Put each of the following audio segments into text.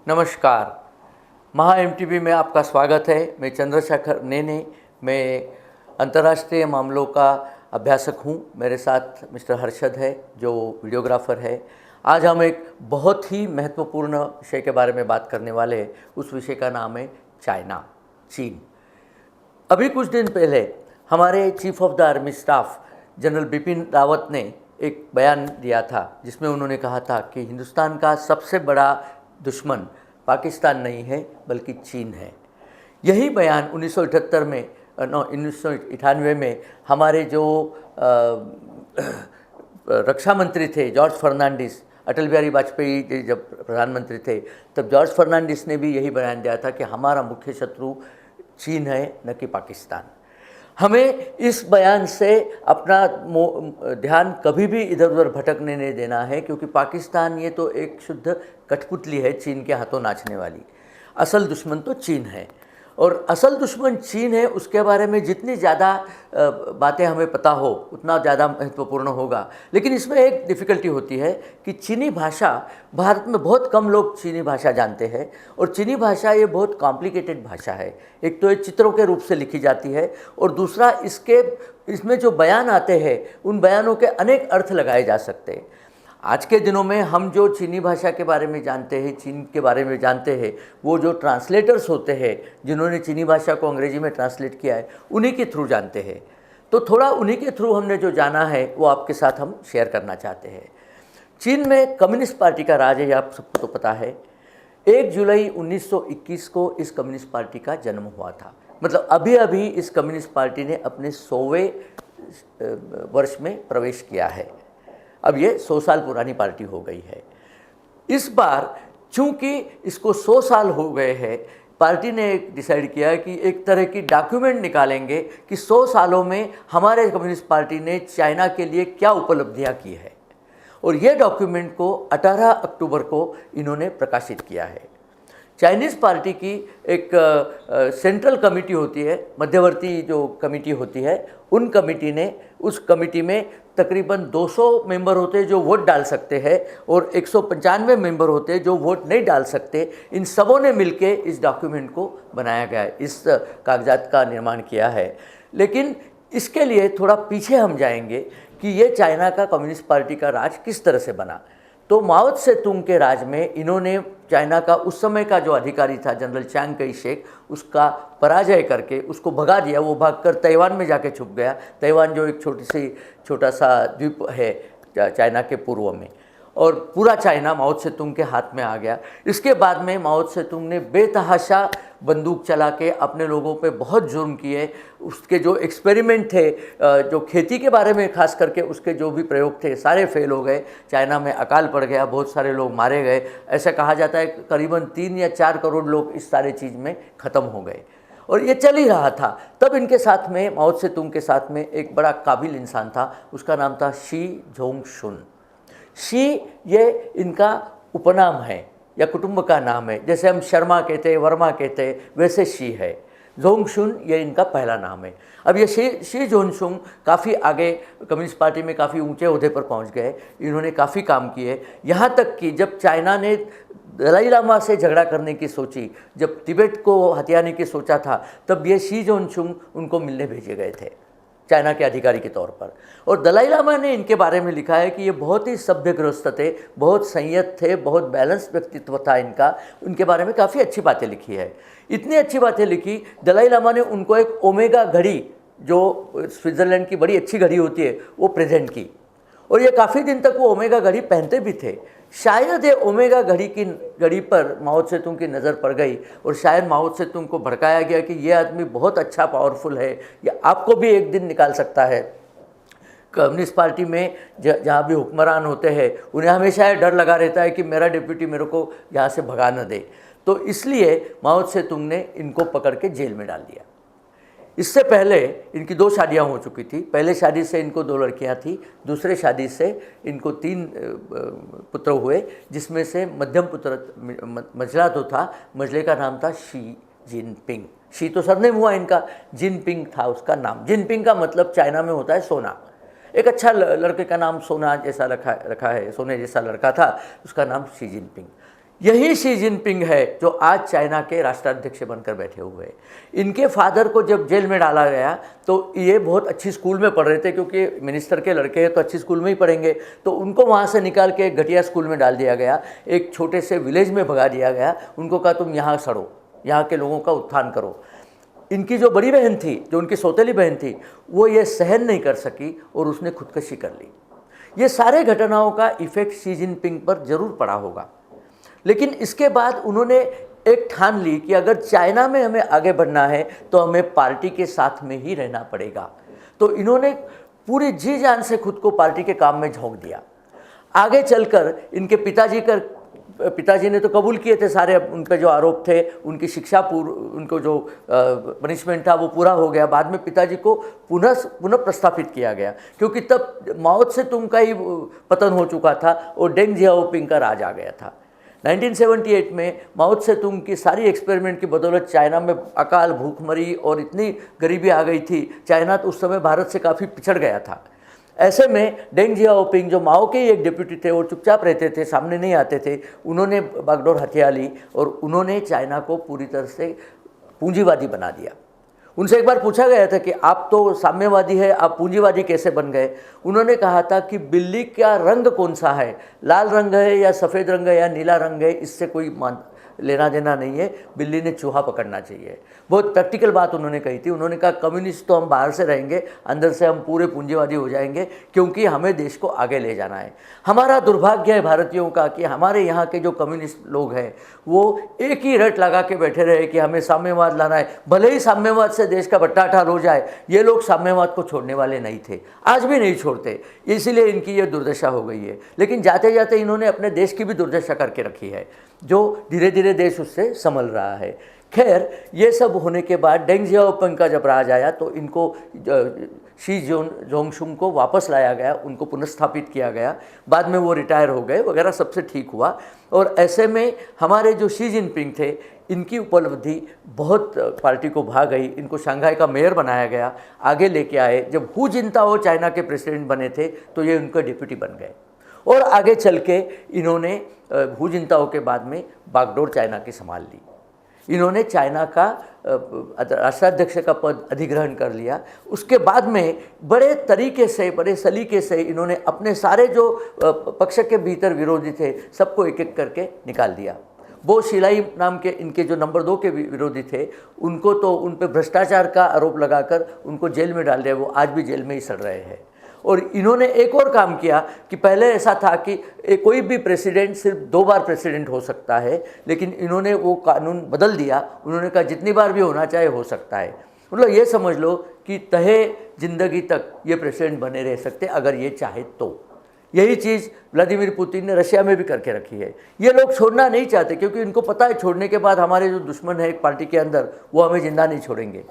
नमस्कार। महा एमटीवी में आपका स्वागत है। मैं चंद्रशेखर नेने, मैं अंतर्राष्ट्रीय मामलों का अभ्यासक हूँ। मेरे साथ मिस्टर हर्षद है जो वीडियोग्राफर है। आज हम एक बहुत ही महत्वपूर्ण विषय के बारे में बात करने वाले हैं। उस विषय का नाम है चाइना, चीन। अभी कुछ दिन पहले हमारे chief of the army staff general Bipin Rawat ने एक बयान दिया था जिसमें उन्होंने कहा था कि हिंदुस्तान का सबसे बड़ा दुश्मन पाकिस्तान नहीं है बल्कि चीन है। यही बयान 1998 में हमारे जो रक्षा मंत्री थे जॉर्ज फर्नांडिस, अटल बिहारी वाजपेयी जी जब प्रधानमंत्री थे तब जॉर्ज फर्नांडिस ने भी यही बयान दिया था कि हमारा मुख्य शत्रु चीन है, न कि पाकिस्तान। हमें इस बयान से अपना ध्यान कभी भी इधर उधर भटकने नहीं देना है, क्योंकि पाकिस्तान ये तो एक शुद्ध कठपुतली है, चीन के हाथों नाचने वाली। असल दुश्मन तो चीन है, और असल दुश्मन चीन है। उसके बारे में जितनी ज़्यादा बातें हमें पता हो उतना ज़्यादा महत्वपूर्ण होगा। लेकिन इसमें एक डिफ़िकल्टी होती है कि चीनी भाषा, भारत में बहुत कम लोग चीनी भाषा जानते हैं, और चीनी भाषा ये बहुत कॉम्प्लिकेटेड भाषा है। एक तो ये चित्रों के रूप से लिखी जाती है, और दूसरा इसमें जो बयान आते हैं उन बयानों के अनेक अर्थ लगाए जा सकते हैं। आज के दिनों में हम जो चीनी भाषा के बारे में जानते हैं, चीन के बारे में जानते हैं, वो जो ट्रांसलेटर्स होते हैं जिन्होंने चीनी भाषा को अंग्रेजी में ट्रांसलेट किया है, उन्हीं के थ्रू जानते हैं। तो थोड़ा उन्हीं के थ्रू हमने जो जाना है वो आपके साथ हम शेयर करना चाहते हैं। चीन में कम्युनिस्ट पार्टी का राज है, ये आप सबको तो पता है। 1 जुलाई 1921 को इस कम्युनिस्ट पार्टी का जन्म हुआ था। मतलब अभी अभी इस कम्युनिस्ट पार्टी ने अपने 100वें वर्ष में प्रवेश किया है। अब ये 100 साल पुरानी पार्टी हो गई है। इस बार चूंकि इसको 100 साल हो गए हैं, पार्टी ने एक डिसाइड किया कि एक तरह की डॉक्यूमेंट निकालेंगे कि 100 सालों में हमारे कम्युनिस्ट पार्टी ने चाइना के लिए क्या उपलब्धियां की है, और ये डॉक्यूमेंट को 18 अक्टूबर को इन्होंने प्रकाशित किया है। चाइनीज़ पार्टी की एक सेंट्रल कमेटी होती है, मध्यवर्ती जो कमेटी होती है, उस कमेटी में तकरीबन 200 मेंबर होते हैं जो वोट डाल सकते हैं, और 195 मेंबर होते हैं जो वोट नहीं डाल सकते। इन सबों ने मिलके इस डॉक्यूमेंट को बनाया गया है, इस कागजात का निर्माण किया है। लेकिन इसके लिए थोड़ा पीछे हम जाएंगे कि ये चाइना का कम्युनिस्ट पार्टी का राज किस तरह से बना। तो माओ त्से तुंग के राज में इन्होंने चाइना का उस समय का जो अधिकारी था जनरल चांग कई शेक, उसका पराजय करके उसको भगा दिया। वो भागकर ताइवान में जाके छुप गया। ताइवान जो एक छोटा सा द्वीप है चाइना के पूर्व में, और पूरा चाइना माओ त्से तुंग के हाथ में आ गया। इसके बाद में माओ त्से तुंग ने बेतहाशा बंदूक चला के अपने लोगों पे बहुत जुर्म किए। उसके जो एक्सपेरिमेंट थे, जो खेती के बारे में खास करके उसके जो भी प्रयोग थे, सारे फेल हो गए। चाइना में अकाल पड़ गया, बहुत सारे लोग मारे गए। ऐसा कहा जाता है करीबन 3 या 4 करोड़ लोग इस सारे चीज़ में ख़त्म हो गए, और ये चल ही रहा था। तब इनके साथ में, माओ त्से तुंग के साथ में एक बड़ा काबिल इंसान था, उसका नाम था शी जोंगशुन। शी ये इनका उपनाम है या कुटुंब का नाम है। जैसे हम शर्मा कहते हैं, वर्मा कहते हैं, वैसे शी है। जोंगशुन ये इनका पहला नाम है। अब ये शी जोंगशुन काफ़ी आगे कम्युनिस्ट पार्टी में काफ़ी ऊंचे ओहदे पर पहुंच गए। इन्होंने काफ़ी काम किए, यहाँ तक कि जब चाइना ने दलाई लामा से झगड़ा करने की सोची, जब तिब्बत को हथियाने की सोचा था, तब ये शी जोंगशुन उनको मिलने भेजे गए थे चाइना के अधिकारी के तौर पर। और दलाई लामा ने इनके बारे में लिखा है कि ये बहुत ही सभ्यग्रस्त थे, बहुत संयत थे, बहुत बैलेंस व्यक्तित्व था इनका। उनके बारे में काफ़ी अच्छी बातें लिखी है। इतनी अच्छी बातें लिखी, दलाई लामा ने उनको एक ओमेगा घड़ी, जो स्विट्ज़रलैंड की बड़ी अच्छी घड़ी होती है, वो प्रेजेंट की, और ये काफ़ी दिन तक वो ओमेगा घड़ी पहनते भी थे। शायद ये ओमेगा घड़ी पर माओ त्से तुंग की नज़र पड़ गई, और शायद माओ त्से तुंग को भड़काया गया कि ये आदमी बहुत अच्छा पावरफुल है, ये आपको भी एक दिन निकाल सकता है। कम्युनिस्ट पार्टी में जहाँ भी हुक्मरान होते हैं, उन्हें हमेशा ये डर लगा रहता है कि मेरा डिप्यूटी मेरे को यहाँ से भगा न दे। तो इसलिए माओ त्से तुंग ने इनको पकड़ के जेल में डाल दिया। इससे पहले इनकी 2 शादियां हो चुकी थी। पहले शादी से इनको 2 लड़कियां थी, दूसरे शादी से इनको 3 पुत्र हुए, जिसमें से मध्यम पुत्र मझला तो था, मझले का नाम था शी जिनपिंग। शी तो सरनेम हुआ इनका, जिनपिंग था उसका नाम। जिनपिंग का मतलब चाइना में होता है सोना। एक अच्छा लड़के का नाम सोना जैसा रखा है, सोने जैसा लड़का था, उसका नाम शी जिनपिंग। यही शी जिनपिंग है जो आज चाइना के राष्ट्राध्यक्ष बनकर बैठे हुए हैं। इनके फादर को जब जेल में डाला गया तो ये बहुत अच्छी स्कूल में पढ़ रहे थे, क्योंकि मिनिस्टर के लड़के हैं तो अच्छी स्कूल में ही पढ़ेंगे, तो उनको वहाँ से निकाल के एक घटिया स्कूल में डाल दिया गया, एक छोटे से विलेज में भगा दिया गया। उनको कहा तुम यहाँ सड़ो, यहाँ के लोगों का उत्थान करो। इनकी जो बड़ी बहन थी, जो उनकी सौतेली बहन थी, वो ये सहन नहीं कर सकी और उसने खुदकशी कर ली। ये सारे घटनाओं का इफेक्ट शी जिनपिंग पर जरूर पड़ा होगा, लेकिन इसके बाद उन्होंने एक ठान ली कि अगर चाइना में हमें आगे बढ़ना है तो हमें पार्टी के साथ में ही रहना पड़ेगा। तो इन्होंने पूरी जी जान से खुद को पार्टी के काम में झोंक दिया। आगे चलकर इनके पिताजी ने तो कबूल किए थे सारे उन पर जो आरोप थे, उनकी शिक्षा उनको जो पनिशमेंट था वो पूरा हो गया। बाद में पिताजी को पुनः प्रस्थापित किया गया, क्योंकि तब माओ त्से तुंग का ही पतन हो चुका था और डेंग जियाओपिंग का राज आ गया था। 1978 में माओ त्से तुंग की सारी एक्सपेरिमेंट की बदौलत चाइना में अकाल, भूखमरी और इतनी गरीबी आ गई थी, चाइना तो उस समय भारत से काफ़ी पिछड़ गया था। ऐसे में डेंग जियाओपिंग जो माओ के ही एक डिप्यूटी थे, वो चुपचाप रहते थे, सामने नहीं आते थे, उन्होंने बागडोर हथिया ली और उन्होंने चाइना को पूरी तरह से पूंजीवादी बना दिया। उनसे एक बार पूछा गया था कि आप तो साम्यवादी है, आप पूंजीवादी कैसे बन गए? उन्होंने कहा था कि बिल्ली का रंग कौन सा है, लाल रंग है या सफ़ेद रंग है या नीला रंग है, इससे कोई लेना देना नहीं है, बिल्ली ने चूहा पकड़ना चाहिए। बहुत प्रैक्टिकल बात उन्होंने कही थी। उन्होंने कहा कम्युनिस्ट तो हम बाहर से रहेंगे, अंदर से हम पूरे पूंजीवादी हो जाएंगे, क्योंकि हमें देश को आगे ले जाना है। हमारा दुर्भाग्य है भारतीयों का कि हमारे यहाँ के जो कम्युनिस्ट लोग हैं वो एक ही रट लगा के बैठे रहे कि हमें साम्यवाद लाना है, भले ही साम्यवाद से देश का बट्टाठार हो जाए। ये लोग साम्यवाद को छोड़ने वाले नहीं थे, आज भी नहीं छोड़ते, इसीलिए इनकी ये दुर्दशा हो गई है। लेकिन जाते जाते इन्होंने अपने देश की भी दुर्दशा करके रखी है, जो धीरे धीरे देश उससे संभल रहा है। खैर, ये सब होने के बाद डेंग जियाओपिंग का जब राज आया तो इनको शी जोंगशुम को वापस लाया गया, उनको पुनर्स्थापित किया गया। बाद में वो रिटायर हो गए वगैरह, सबसे ठीक हुआ। और ऐसे में हमारे जो शी जिनपिंग थे, इनकी उपलब्धि बहुत पार्टी को भा गई। इनको शंघाई का मेयर बनाया गया, आगे लेके आए। जब हू जिनताओ चाइना के प्रेसिडेंट बने थे तो ये उनके डिप्यूटी बन गए और आगे चल के इन्होंने हू जिनताओ के बाद में बागडोर चाइना की संभाल ली। इन्होंने चाइना का राष्ट्राध्यक्ष का पद अधिग्रहण कर लिया। उसके बाद में बड़े तरीके से, बड़े सलीके से इन्होंने अपने सारे जो पक्ष के भीतर विरोधी थे सबको एक एक करके निकाल दिया। बो शिलाई नाम के इनके जो नंबर 2 के विरोधी थे, उनको तो उन पर भ्रष्टाचार का आरोप लगाकर उनको जेल में डाल दिया। वो आज भी जेल में ही सड़ रहे हैं। और इन्होंने एक और काम किया कि पहले ऐसा था कि कोई भी प्रेसिडेंट सिर्फ 2 बार प्रेसिडेंट हो सकता है, लेकिन इन्होंने वो कानून बदल दिया। उन्होंने कहा जितनी बार भी होना चाहे हो सकता है। मतलब ये समझ लो कि तहे जिंदगी तक ये प्रेसिडेंट बने रह सकते अगर ये चाहे तो। यही चीज़ व्लादिमीर पुतिन ने रशिया में भी करके रखी है। ये लोग छोड़ना नहीं चाहते, क्योंकि इनको पता है छोड़ने के बाद हमारे जो दुश्मन है एक पार्टी के अंदर, वो हमें जिंदा नहीं छोड़ेंगे।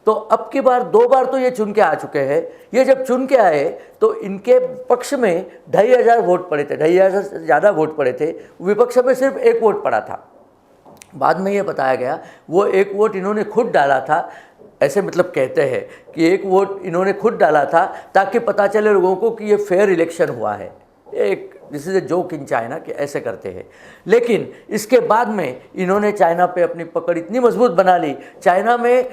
तो अब की बार 2 बार तो ये चुन के आ चुके हैं। ये जब चुन के आए तो इनके पक्ष में 2500 वोट पड़े थे, 2500 से ज़्यादा वोट पड़े थे। विपक्ष में सिर्फ 1 वोट पड़ा था। बाद में ये बताया गया वो 1 वोट इन्होंने खुद डाला था। ऐसे मतलब कहते हैं कि 1 वोट इन्होंने खुद डाला था ताकि पता चले लोगों को कि ये फेयर इलेक्शन हुआ है। एक this is a joke in China कि ऐसे करते हैं। लेकिन इसके बाद में इन्होंने चाइना पे अपनी पकड़ इतनी मजबूत बना ली। चाइना में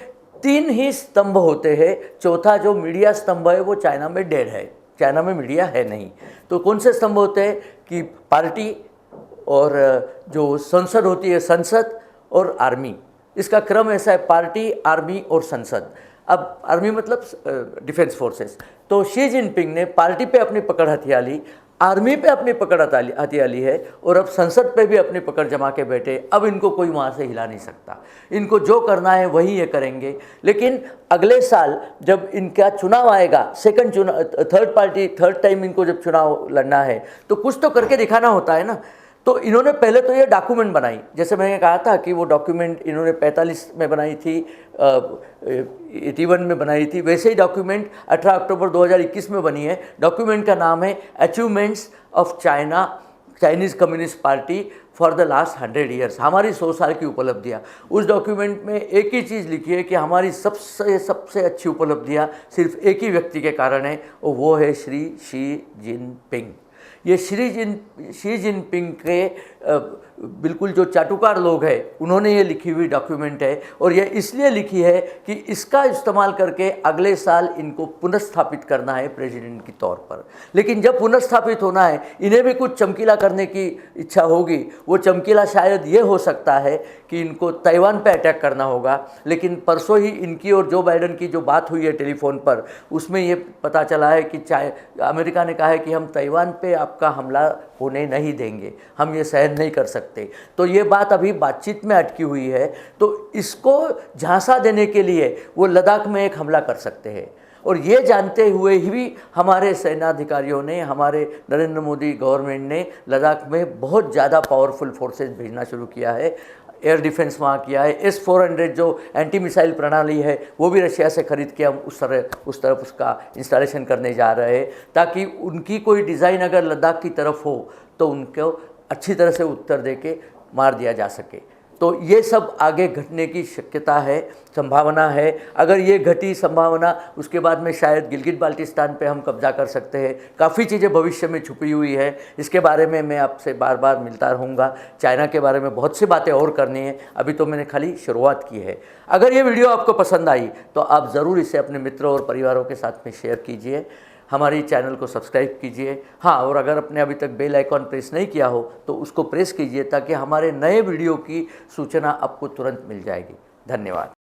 3 ही स्तंभ होते हैं, चौथा जो मीडिया स्तंभ है वो चाइना में डेड है। चाइना में मीडिया है नहीं। तो कौन से स्तंभ होते हैं कि पार्टी और जो संसद होती है, संसद और आर्मी। इसका क्रम ऐसा है, पार्टी, आर्मी और संसद। अब आर्मी मतलब डिफेंस फोर्सेस। तो शी जिनपिंग ने पार्टी पे अपनी पकड़ हथिया ली, आर्मी पे अपनी पकड़ हथिया ली है और अब संसद पे भी अपनी पकड़ जमा के बैठे। अब इनको कोई वहाँ से हिला नहीं सकता। इनको जो करना है वही ये करेंगे। लेकिन अगले साल जब इनका चुनाव आएगा, थर्ड टाइम इनको जब चुनाव लड़ना है तो कुछ तो करके दिखाना होता है ना। तो इन्होंने पहले तो ये डॉक्यूमेंट बनाई, जैसे मैंने कहा था कि वो डॉक्यूमेंट इन्होंने 45 में बनाई थी, 81 में बनाई थी। वैसे ही डॉक्यूमेंट 18 अक्टूबर 2021 में बनी है। डॉक्यूमेंट का नाम है achievements of Chinese communist party for the last 100 years. हमारी 100 साल की उपलब्धियाँ। उस डॉक्यूमेंट में एक ही चीज़ लिखी है कि हमारी सबसे अच्छी उपलब्धियाँ सिर्फ एक ही व्यक्ति के कारण है और वो है श्री शी जिनपिंग। ये शी जिनपिंग के बिल्कुल जो चाटुकार लोग हैं उन्होंने ये लिखी हुई डॉक्यूमेंट है, और ये इसलिए लिखी है कि इसका इस्तेमाल करके अगले साल इनको पुनर्स्थापित करना है प्रेसिडेंट के तौर पर। लेकिन जब पुनर्स्थापित होना है, इन्हें भी कुछ चमकीला करने की इच्छा होगी। वो चमकीला शायद ये हो सकता है कि इनको ताइवान पे अटैक करना होगा। लेकिन परसों ही इनकी और जो बाइडन की जो बात हुई है टेलीफोन पर, उसमें ये पता चला है कि अमेरिका ने कहा है कि हम ताइवान पे आपका हमला होने नहीं देंगे, हम ये सहन नहीं कर सकते। तो ये बात अभी बातचीत में अटकी हुई है। तो इसको झांसा देने के लिए वो लद्दाख में एक हमला कर सकते हैं, और ये जानते हुए ही हमारे सेनाधिकारियों ने, हमारे नरेंद्र मोदी गवर्नमेंट ने लद्दाख में बहुत ज़्यादा पावरफुल फोर्सेस भेजना शुरू किया है। एयर डिफेंस वहाँ किया है। S-400 जो एंटी मिसाइल प्रणाली है वो भी रशिया से खरीद के हम उस तरफ उसका इंस्टॉलेशन करने जा रहे हैं, ताकि उनकी कोई डिज़ाइन अगर लद्दाख की तरफ हो तो उनको अच्छी तरह से उत्तर दे के मार दिया जा सके। तो ये सब आगे घटने की शक्यता है, संभावना है। अगर ये घटी संभावना, उसके बाद में शायद गिलगित बाल्टिस्तान पे हम कब्जा कर सकते हैं। काफ़ी चीज़ें भविष्य में छुपी हुई है, इसके बारे में मैं आपसे बार बार मिलता रहूँगा। चाइना के बारे में बहुत सी बातें और करनी है, अभी तो मैंने खाली शुरुआत की है। अगर ये वीडियो आपको पसंद आई तो आप ज़रूर इसे अपने मित्रों और परिवारों के साथ में शेयर कीजिए। हमारी चैनल को सब्सक्राइब कीजिए। हाँ, और अगर आपने अभी तक बेल आइकॉन प्रेस नहीं किया हो तो उसको प्रेस कीजिए, ताकि हमारे नए वीडियो की सूचना आपको तुरंत मिल जाएगी। धन्यवाद।